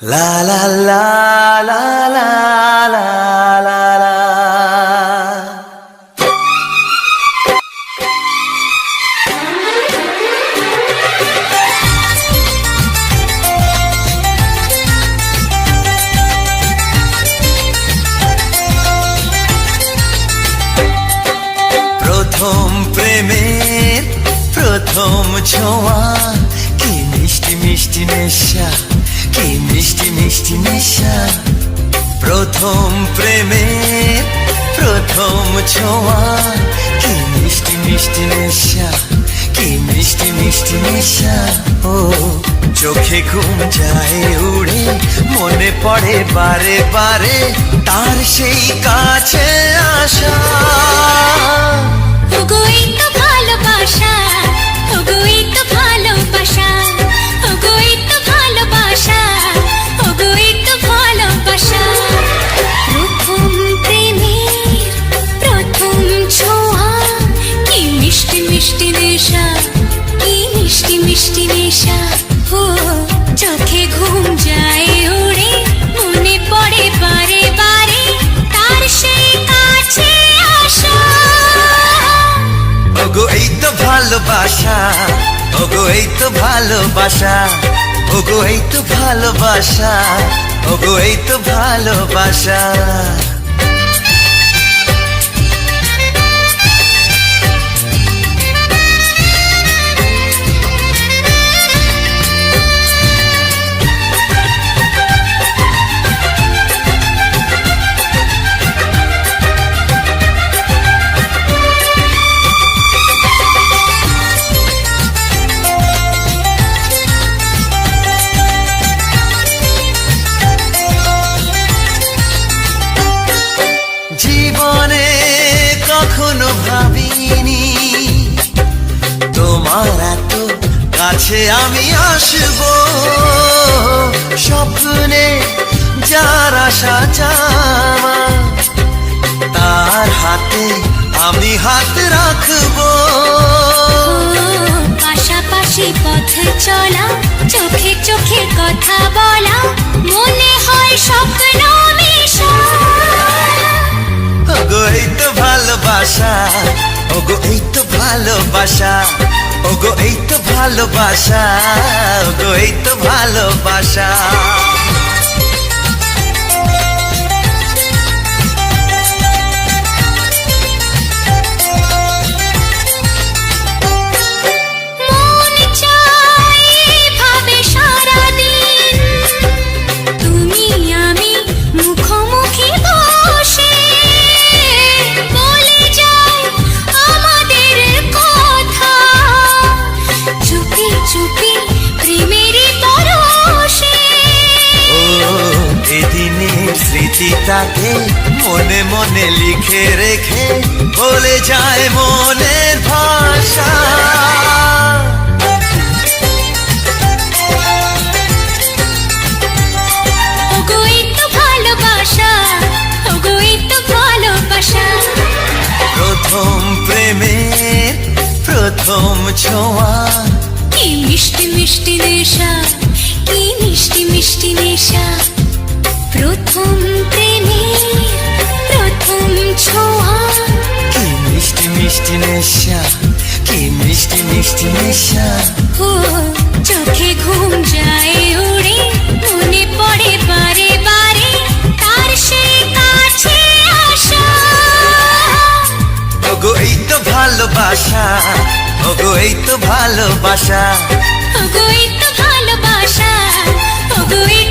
লা লা লা লা লা লা লা লা। প্রথম প্রেমের প্রথম ছোঁয়া, কি মিষ্টি মিষ্টি নেশা, কি মিষ্টি মিষ্টি নেশা। প্রথম প্রেমের প্রথম ছোঁয়া, কি মিষ্টি মিষ্টি নেশা, কি মিষ্টি মিষ্টি নেশা। ও চোখে ঘুম যায় উড়ে, মনে পড়ে বারে বারে তার সেই কাছে আসা। ওগো এই তো ভালোবাসা, ওগো এই তো ভালোবাসা, ওগো এই তো ভালোবাসা, ওগো এই তো ভালোবাসা। প্রথম প্রেমের প্রথম ছোঁয়া, কি মিষ্টি মিষ্টি নেশা, কি মিষ্টি মিষ্টি নেশা। ও চোখে ঘুম যায় উড়ে, মনে পড়ে বারে বারে তার সেই কাছে আসা। ওগো এই তো ভালোবাসা, ওগো এই তো ভালোবাসা, ওগো এই তো ভালোবাসা, ওগো এই তো ভালোবাসা। জীবনে কখনো ভাবিনি তোমার এত কাছে আমি আসবো। স্বপ্নে যার আশা জামা, তার হাতে আমি হাত রাখবো। পাশাপাশি পথ চলা, চোখে চোখে কথা বলা, মনে হয় স্বপ্ন মিশা। ওগো এই তো ভালোবাসা, ওগো এই তো ভালোবাসা, ওগো এই তো ভালোবাসা, ওগো এই তো ভালোবাসা। মন চায় এভাবে সারাদিন, তুমি আমি মুখোমুখি বসে বলে যাই আমাদের কথা, চুপি চুপি প্রেমেরই পরশে। ও এদিনের স্মৃতিটাকে মনে মনে লিখে রেখে বলে যায় মনের ভাষা। ওগো এই তো ভালোবাসা, ওগো এই তো ভালোবাসা। প্রথম প্রেমের প্রথম ছোঁয়া, কি মিষ্টি মিষ্টি নেশা, কি মিষ্টি মিষ্টি নেশা। প্রথম প্রেমের প্রথম ছোঁয়া, কি মিষ্টি মিষ্টি নেশা, কি মিষ্টি মিষ্টি নেশা। ও চোখে ঘুম যায় উড়ে, মনে পড়ে বারে বারে তার সেই কাছে আসা। ওগো এই তো ভালোবাসা, ওগো এই তো ভালোবাসা, ওগো এই তো ভালোবাসা, ওগো এই